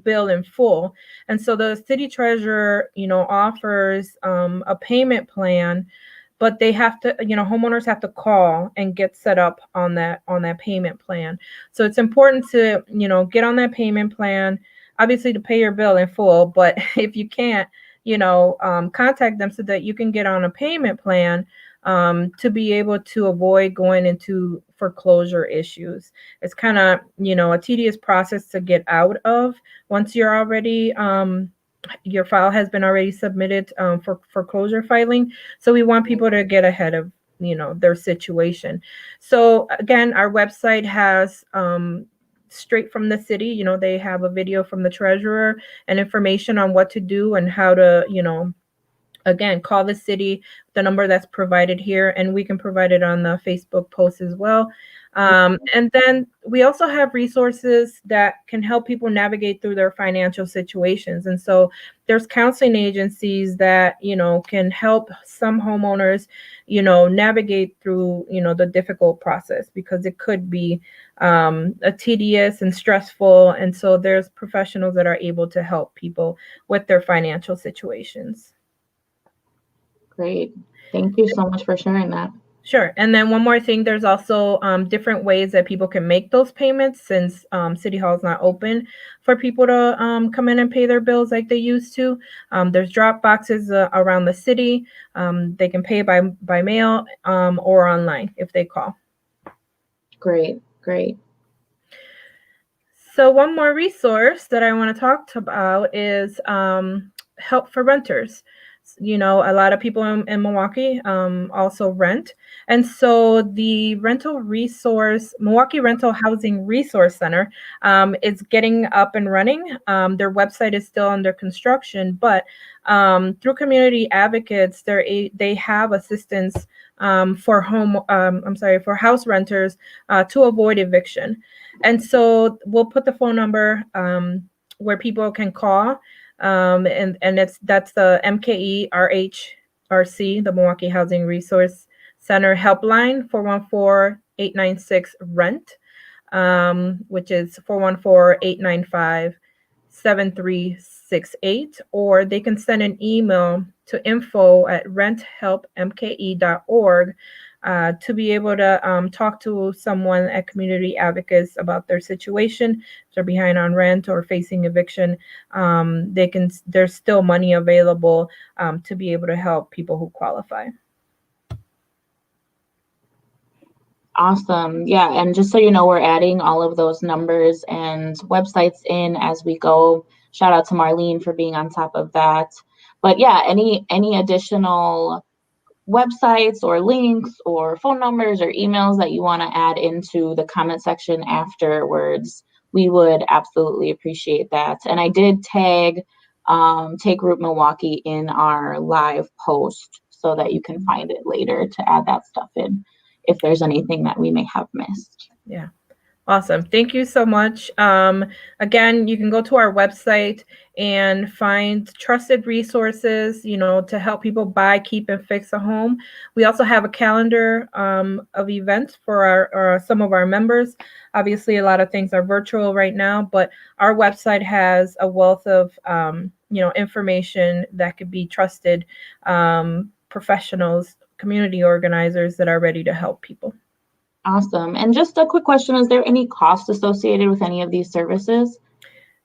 bill in full. And so the city treasurer, offers a payment plan, but they have to, homeowners have to call and get set up on that payment plan. So it's important to, get on that payment plan, obviously to pay your bill in full, but if you can't, contact them so that you can get on a payment plan to be able to avoid going into foreclosure issues. It's kind of, a tedious process to get out of once you're already, your file has been already submitted for foreclosure filing. So we want people to get ahead of, their situation. So again, our website has straight from the city, they have a video from the treasurer and information on what to do and how to, again, call the city, the number that's provided here, and we can provide it on the Facebook post as well. And then we also have resources that can help people navigate through their financial situations. And so there's counseling agencies that, can help some homeowners, navigate through, the difficult process because it could be a tedious and stressful. And so there's professionals that are able to help people with their financial situations. Great. Thank you so much for sharing that. Sure. And then one more thing, there's also different ways that people can make those payments since City Hall is not open for people to come in and pay their bills like they used to. There's drop boxes around the city. They can pay by mail or online if they call. Great, great. So one more resource that I want to talk about is help for renters. You know, a lot of people in Milwaukee also rent. And so the Milwaukee Rental Housing Resource Center is getting up and running. Their website is still under construction, but through community advocates, they have assistance for house renters to avoid eviction. And so we'll put the phone number where people can call. And that's the MKE-RHRC, the Milwaukee Housing Resource Center helpline, 414-896-RENT, which is 414-895-7368, or they can send an email to info@renthelpmke.org to be able to talk to someone at Community Advocates about their situation. If they're behind on rent or facing eviction, there's still money available to be able to help people who qualify. Awesome. Yeah, and just so you know, we're adding all of those numbers and websites in as we go. Shout out to Marlene for being on top of that. But yeah, any additional websites or links or phone numbers or emails that you want to add into the comment section afterwards, we would absolutely appreciate that. And I did tag Take Root Milwaukee in our live post so that you can find it later to add that stuff in if there's anything that we may have missed. Yeah. Awesome. Thank you so much. Again, you can go to our website and find trusted resources, to help people buy, keep, and fix a home. We also have a calendar of events for some of our members. Obviously, a lot of things are virtual right now, but our website has a wealth of, information that could be trusted professionals, community organizers that are ready to help people. Awesome. And just a quick question, is there any cost associated with any of these services?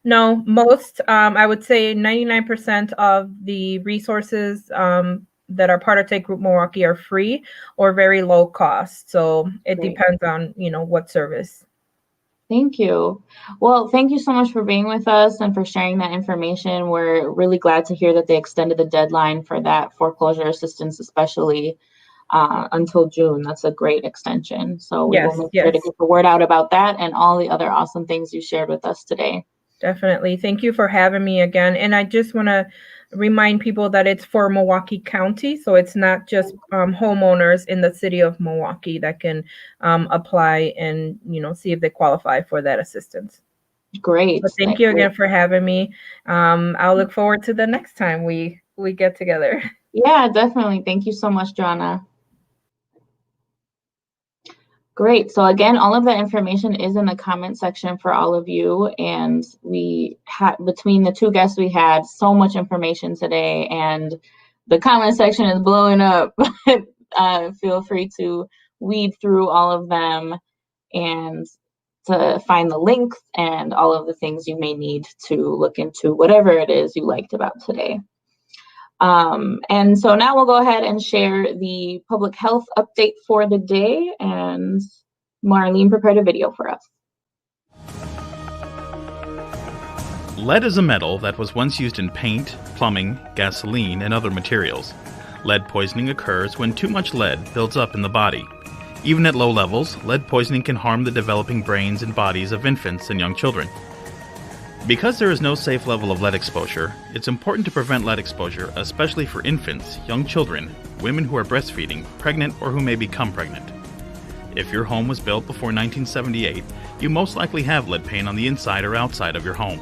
No, most, I would say 99% of the resources that are part of Take Root Milwaukee are free or very low cost. So it depends on, what service. Thank you. Well, thank you so much for being with us and for sharing that information. We're really glad to hear that they extended the deadline for that foreclosure assistance, especially until June. That's a great extension. So we will make sure to get the word out about that and all the other awesome things you shared with us today. Definitely. Thank you for having me again. And I just want to remind people that it's for Milwaukee County. So it's not just homeowners in the city of Milwaukee that can apply and, see if they qualify for that assistance. Great. So thank you again for having me. I'll look forward to the next time we get together. Yeah, definitely. Thank you so much, Johanna. Great. So again, all of that information is in the comment section for all of you. And we had, between the two guests, we had so much information today and the comment section is blowing up. Feel free to weed through all of them and to find the links and all of the things you may need to look into whatever it is you liked about today. And so now we'll go ahead and share the public health update for the day, and Marlene prepared a video for us. Lead is a metal that was once used in paint, plumbing, gasoline, and other materials. Lead poisoning occurs when too much lead builds up in the body. Even at low levels, lead poisoning can harm the developing brains and bodies of infants and young children. Because there is no safe level of lead exposure, it's important to prevent lead exposure, especially for infants, young children, women who are breastfeeding, pregnant, or who may become pregnant. If your home was built before 1978, you most likely have lead paint on the inside or outside of your home.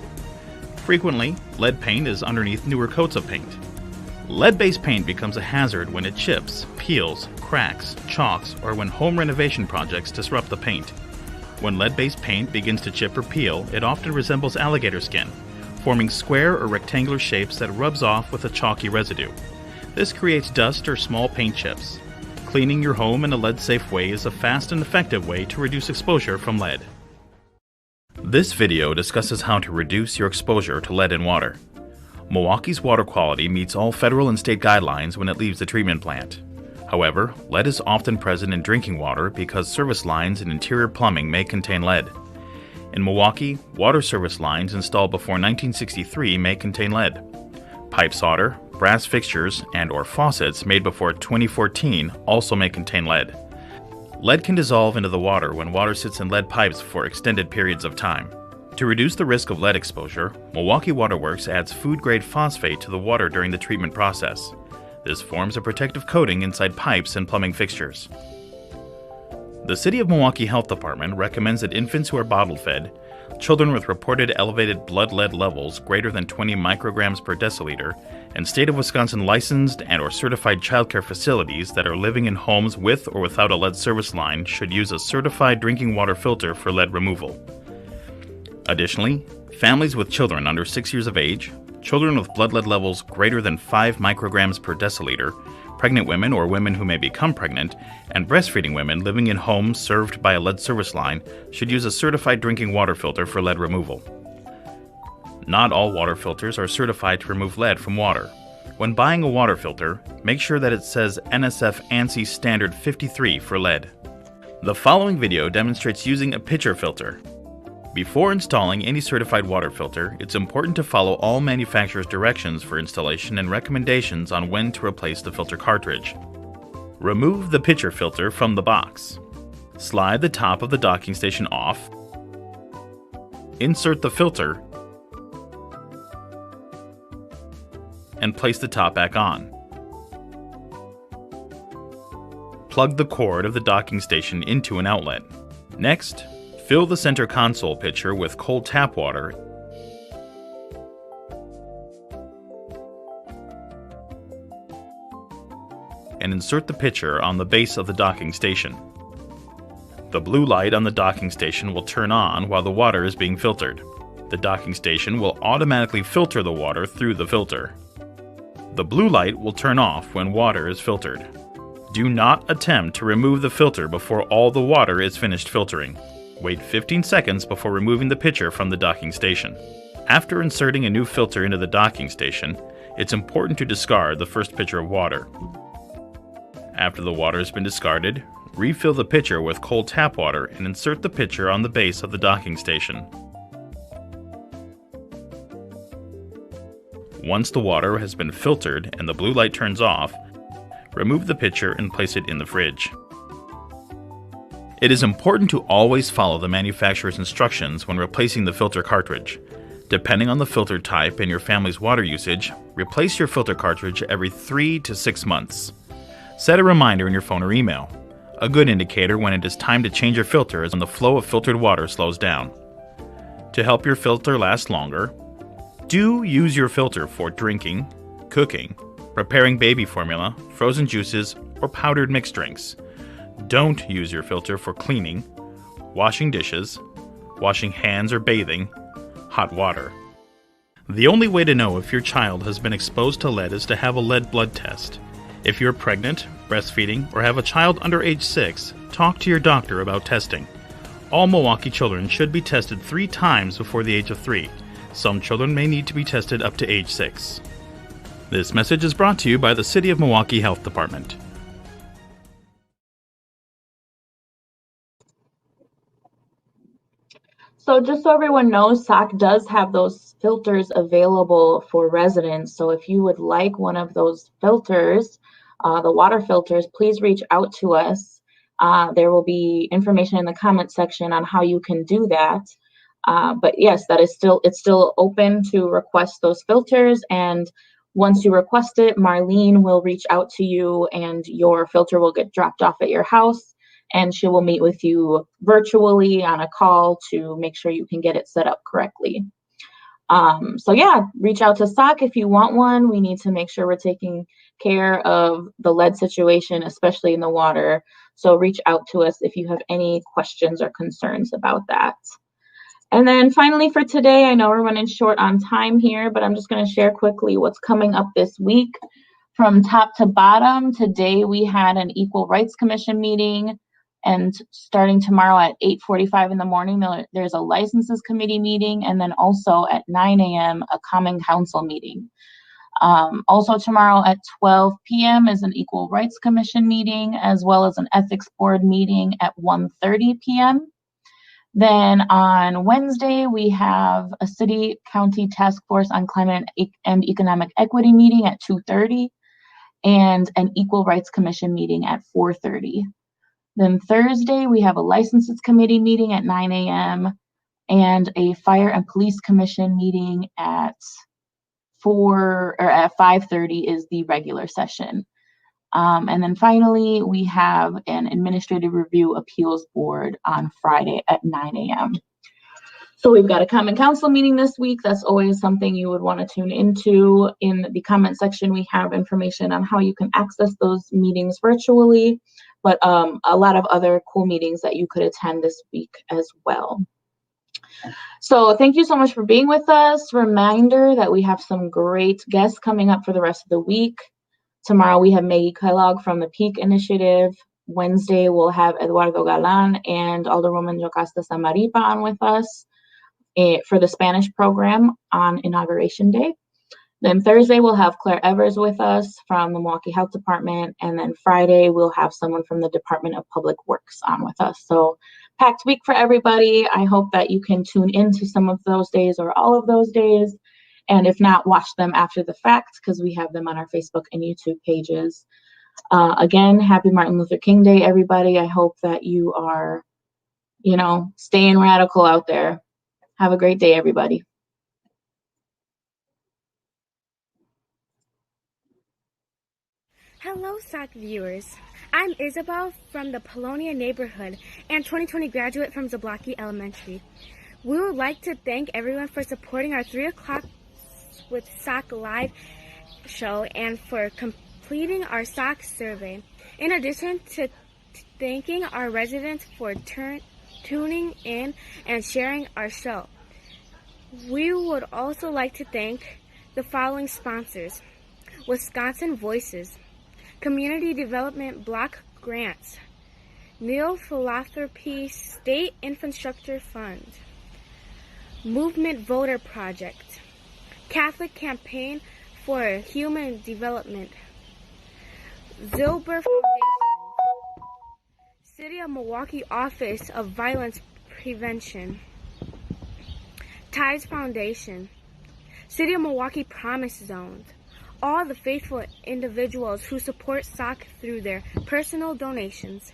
Frequently, lead paint is underneath newer coats of paint. Lead-based paint becomes a hazard when it chips, peels, cracks, chalks, or when home renovation projects disrupt the paint. When lead-based paint begins to chip or peel, it often resembles alligator skin, forming square or rectangular shapes that rubs off with a chalky residue. This creates dust or small paint chips. Cleaning your home in a lead-safe way is a fast and effective way to reduce exposure from lead. This video discusses how to reduce your exposure to lead in water. Milwaukee's water quality meets all federal and state guidelines when it leaves the treatment plant. However, lead is often present in drinking water because service lines and interior plumbing may contain lead. In Milwaukee, water service lines installed before 1963 may contain lead. Pipe solder, brass fixtures, and/or faucets made before 2014 also may contain lead. Lead can dissolve into the water when water sits in lead pipes for extended periods of time. To reduce the risk of lead exposure, Milwaukee Water Works adds food-grade phosphate to the water during the treatment process. This forms a protective coating inside pipes and plumbing fixtures. The City of Milwaukee Health Department recommends that infants who are bottle-fed, children with reported elevated blood lead levels greater than 20 micrograms per deciliter, and State of Wisconsin licensed and/or certified childcare facilities that are living in homes with or without a lead service line should use a certified drinking water filter for lead removal. Additionally, families with children under 6 years of age, children with blood lead levels greater than 5 micrograms per deciliter, pregnant women or women who may become pregnant, and breastfeeding women living in homes served by a lead service line should use a certified drinking water filter for lead removal. Not all water filters are certified to remove lead from water. When buying a water filter, make sure that it says NSF ANSI Standard 53 for lead. The following video demonstrates using a pitcher filter. Before installing any certified water filter, it's important to follow all manufacturers' directions for installation and recommendations on when to replace the filter cartridge. Remove the pitcher filter from the box. Slide the top of the docking station off. Insert the filter and place the top back on. Plug the cord of the docking station into an outlet. Next, fill the center console pitcher with cold tap water and insert the pitcher on the base of the docking station. The blue light on the docking station will turn on while the water is being filtered. The docking station will automatically filter the water through the filter. The blue light will turn off when water is filtered. Do not attempt to remove the filter before all the water is finished filtering. Wait 15 seconds before removing the pitcher from the docking station. After inserting a new filter into the docking station, it's important to discard the first pitcher of water. After the water has been discarded, refill the pitcher with cold tap water and insert the pitcher on the base of the docking station. Once the water has been filtered and the blue light turns off, remove the pitcher and place it in the fridge. It is important to always follow the manufacturer's instructions when replacing the filter cartridge. Depending on the filter type and your family's water usage, replace your filter cartridge every 3 to 6 months. Set a reminder in your phone or email. A good indicator when it is time to change your filter is when the flow of filtered water slows down. To help your filter last longer, do use your filter for drinking, cooking, preparing baby formula, frozen juices, or powdered mixed drinks. Don't use your filter for cleaning, washing dishes, washing hands or bathing, hot water. The only way to know if your child has been exposed to lead is to have a lead blood test. If you're pregnant, breastfeeding, or have a child under age 6, talk to your doctor about testing. All Milwaukee children should be tested 3 times before the age of 3. Some children may need to be tested up to age 6. This message is brought to you by the City of Milwaukee Health Department. So just so everyone knows, SOC does have those filters available for residents. So if you would like one of those filters, the water filters, please reach out to us. There will be information in the comment section on how you can do that. But yes, it's still open to request those filters. And once you request it, Marlene will reach out to you and your filter will get dropped off at your house. And she will meet with you virtually on a call to make sure you can get it set up correctly. So yeah, reach out to SOC if you want one. We need to make sure we're taking care of the lead situation, especially in the water. So reach out to us if you have any questions or concerns about that. And then finally for today, I know we're running short on time here, but I'm just going to share quickly what's coming up this week. From top to bottom, today we had an Equal Rights Commission meeting, and starting tomorrow at 8:45 in the morning, there's a licenses committee meeting, and then also at 9 a.m. a common council meeting. Also tomorrow at 12 p.m. is an Equal Rights Commission meeting, as well as an ethics board meeting at 1:30 p.m. Then on Wednesday, we have a city county task force on climate and economic equity meeting at 2:30 and an Equal Rights Commission meeting at 4:30. Then Thursday, we have a licenses committee meeting at 9 a.m. and a fire and police commission meeting at 5:30 is the regular session. And then finally, we have an administrative review appeals board on Friday at 9 a.m. So we've got a common council meeting this week. That's always something you would want to tune into. In the comment section, we have information on how you can access those meetings virtually, but a lot of other cool meetings that you could attend this week as well. So thank you so much for being with us. Reminder that we have some great guests coming up for the rest of the week. Tomorrow we have Maggie Kellogg from the Peak Initiative. Wednesday we'll have Eduardo Galan and Alderwoman Yocasta Samaripa on with us for the Spanish program on Inauguration Day. Then Thursday we'll have Claire Evers with us from the Milwaukee Health Department. And then Friday we'll have someone from the Department of Public Works on with us. So packed week for everybody. I hope that you can tune into some of those days or all of those days. And if not, watch them after the fact because we have them on our Facebook and YouTube pages. Again, happy Martin Luther King Day, everybody. I hope that you are, staying radical out there. Have a great day, everybody. Hello, SOC viewers. I'm Isabel from the Polonia neighborhood and 2020 graduate from Zablocki Elementary. We would like to thank everyone for supporting our 3 o'clock with SOC Live show and for completing our SOC survey. In addition to thanking our residents for tuning in and sharing our show, we would also like to thank the following sponsors: Wisconsin Voices, Community Development Block Grants, Neil Philanthropy State Infrastructure Fund, Movement Voter Project, Catholic Campaign for Human Development, Zilber Foundation, City of Milwaukee Office of Violence Prevention, Tides Foundation, City of Milwaukee Promise Zones, all the faithful individuals who support SOC through their personal donations.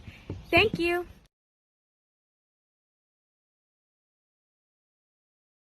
Thank you.